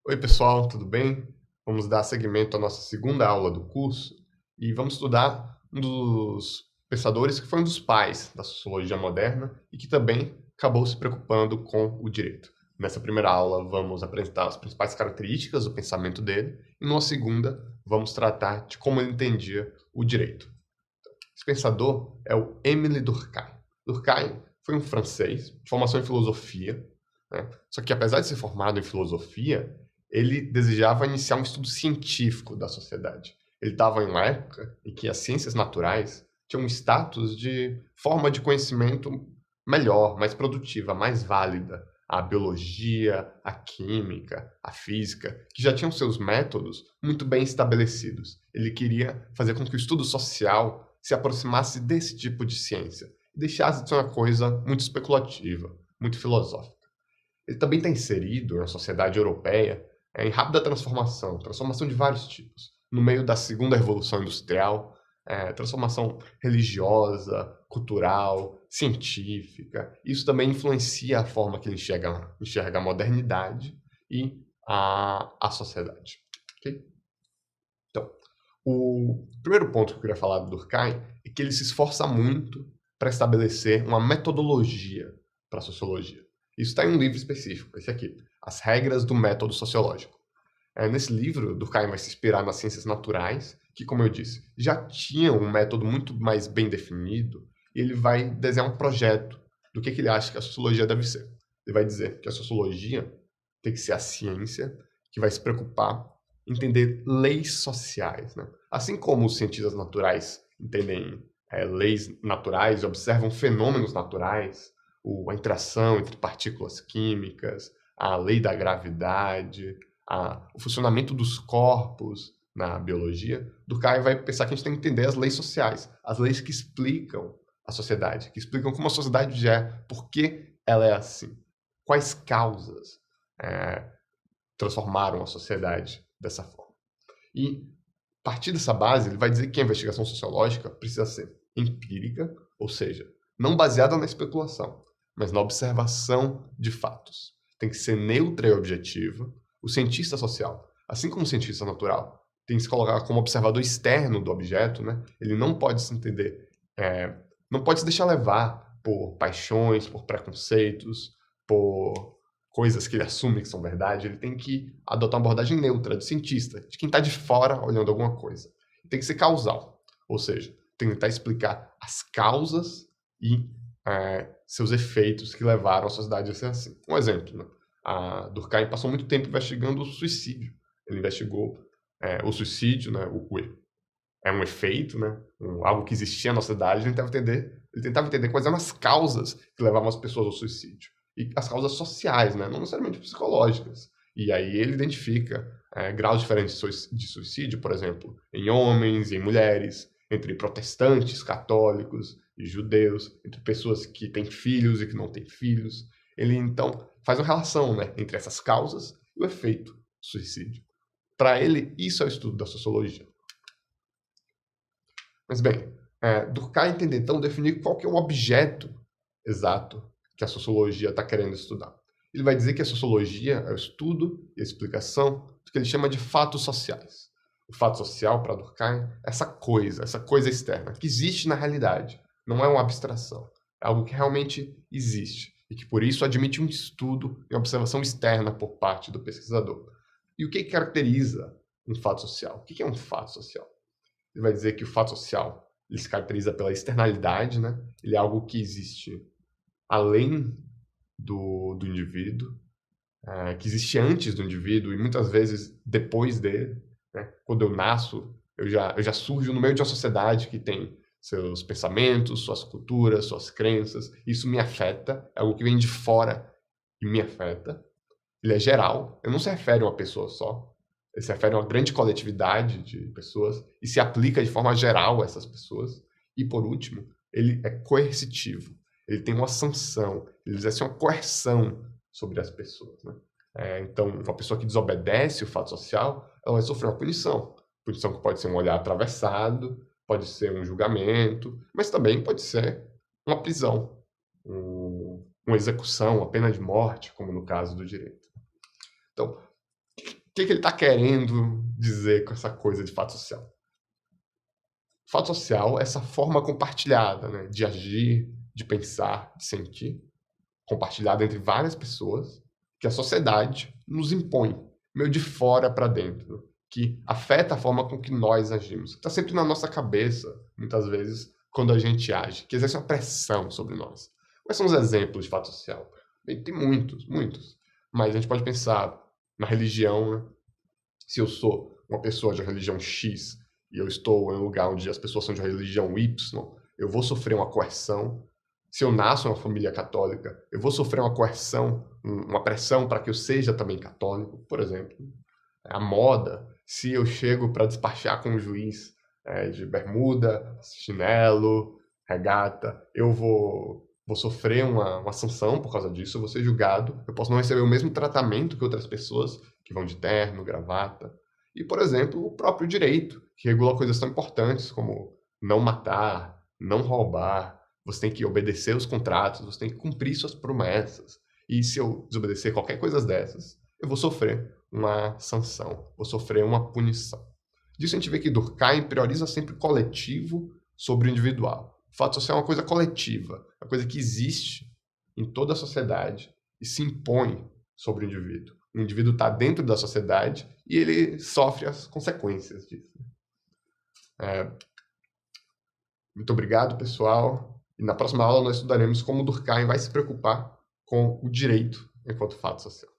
Oi, pessoal, tudo bem? Vamos dar seguimento à nossa segunda aula do curso e vamos estudar um dos pensadores que foi um dos pais da sociologia moderna e que também acabou se preocupando com o direito. Nessa primeira aula, vamos apresentar as principais características do pensamento dele e, numa segunda, vamos tratar de como ele entendia o direito. Esse pensador é o Émile Durkheim. Durkheim foi um francês de formação em filosofia, né? Só que, apesar de ser formado em filosofia, ele desejava iniciar um estudo científico da sociedade. Ele estava em uma época em que as ciências naturais tinham um status de forma de conhecimento melhor, mais produtiva, mais válida. A biologia, a química, a física, que já tinham seus métodos muito bem estabelecidos. Ele queria fazer com que o estudo social se aproximasse desse tipo de ciência e deixasse de ser uma coisa muito especulativa, muito filosófica. Ele também está inserido na sociedade europeia em rápida transformação de vários tipos. No meio da segunda revolução industrial, transformação religiosa, cultural, científica. Isso também influencia a forma que ele enxerga a modernidade e a sociedade. Okay? Então, o primeiro ponto que eu queria falar do Durkheim é que ele se esforça muito para estabelecer uma metodologia para a sociologia. Isso está em um livro específico, esse aqui, As Regras do Método Sociológico. Nesse livro, Durkheim vai se inspirar nas ciências naturais, que, como eu disse, já tinham um método muito mais bem definido, e ele vai desenhar um projeto do que ele acha que a sociologia deve ser. Ele vai dizer que a sociologia tem que ser a ciência que vai se preocupar em entender leis sociais, né? Assim como os cientistas naturais entendem leis naturais e observam fenômenos naturais, a interação entre partículas químicas, a lei da gravidade, o funcionamento dos corpos na biologia, Durkheim vai pensar que a gente tem que entender as leis sociais, as leis que explicam a sociedade, que explicam como a sociedade é, por que ela é assim, quais causas transformaram a sociedade dessa forma. E, a partir dessa base, ele vai dizer que a investigação sociológica precisa ser empírica, ou seja, não baseada na especulação, mas na observação de fatos. Tem que ser neutra e objetiva. O cientista social, assim como o cientista natural, tem que se colocar como observador externo do objeto, né? Ele não pode se entender, não pode se deixar levar por paixões, por preconceitos, por coisas que ele assume que são verdade. Ele tem que adotar uma abordagem neutra, de cientista, de quem está de fora olhando alguma coisa. Tem que ser causal, ou seja, tentar explicar as causas e seus efeitos que levaram a sociedade a ser assim. Um exemplo, né? A Durkheim passou muito tempo investigando o suicídio. Ele investigou o suicídio, né? É um efeito, né? Algo que existia na sociedade. Ele tentava entender quais eram as causas que levavam as pessoas ao suicídio. E as causas sociais, né? Não necessariamente psicológicas. E aí ele identifica graus diferentes de suicídio, por exemplo, em homens e em mulheres, entre protestantes, católicos e judeus, entre pessoas que têm filhos e que não têm filhos. Ele, então, faz uma relação, né, entre essas causas e o efeito do suicídio. Para ele, isso é o estudo da sociologia. Mas, bem, Durkheim entende, então, definir qual que é o objeto exato que a sociologia está querendo estudar. Ele vai dizer que a sociologia é o estudo e a explicação do que ele chama de fatos sociais. O fato social, para Durkheim, é essa coisa externa, que existe na realidade, não é uma abstração. É algo que realmente existe e que, por isso, admite um estudo e observação externa por parte do pesquisador. E o que caracteriza um fato social? O que é um fato social? Ele vai dizer que o fato social ele se caracteriza pela externalidade, né? Ele é algo que existe além do indivíduo, que existe antes do indivíduo e muitas vezes depois dele. Né? Quando eu nasço, eu já surjo no meio de uma sociedade que tem seus pensamentos, suas culturas, suas crenças. Isso me afeta, é algo que vem de fora e me afeta. Ele é geral, ele não se refere a uma pessoa só, ele se refere a uma grande coletividade de pessoas e se aplica de forma geral a essas pessoas. E, por último, ele é coercitivo. Ele tem uma sanção, ele exerce uma coerção sobre as pessoas. Né? Então, uma pessoa que desobedece o fato social, ela vai sofrer uma punição. Punição que pode ser um olhar atravessado, pode ser um julgamento, mas também pode ser uma prisão, uma execução, uma pena de morte, como no caso do direito. Então, que ele está querendo dizer com essa coisa de fato social? Fato social é essa forma compartilhada, né, de agir, de pensar, de sentir, compartilhada entre várias pessoas, que a sociedade nos impõe, meio de fora para dentro, que afeta a forma com que nós agimos, que está sempre na nossa cabeça, muitas vezes, quando a gente age, que exerce uma pressão sobre nós. Quais são os exemplos de fato social? Bem, tem muitos, muitos. Mas a gente pode pensar na religião, né? Se eu sou uma pessoa de religião X e eu estou em um lugar onde as pessoas são de religião Y, eu vou sofrer uma coerção. Se eu nasço em uma família católica, eu vou sofrer uma coerção, uma pressão para que eu seja também católico, por exemplo. A moda, se eu chego para despachar com o juiz de bermuda, chinelo, regata, eu vou sofrer uma sanção por causa disso, eu vou ser julgado, eu posso não receber o mesmo tratamento que outras pessoas que vão de terno, gravata. E, por exemplo, o próprio direito, que regula coisas tão importantes como não matar, não roubar, você tem que obedecer os contratos, você tem que cumprir suas promessas. E se eu desobedecer qualquer coisa dessas, eu vou sofrer uma sanção, vou sofrer uma punição. Disso a gente vê que Durkheim prioriza sempre o coletivo sobre o individual. O fato social é uma coisa coletiva, é uma coisa que existe em toda a sociedade e se impõe sobre o indivíduo. O indivíduo está dentro da sociedade e ele sofre as consequências disso. Muito obrigado, pessoal. E na próxima aula nós estudaremos como Durkheim vai se preocupar com o direito enquanto fato social.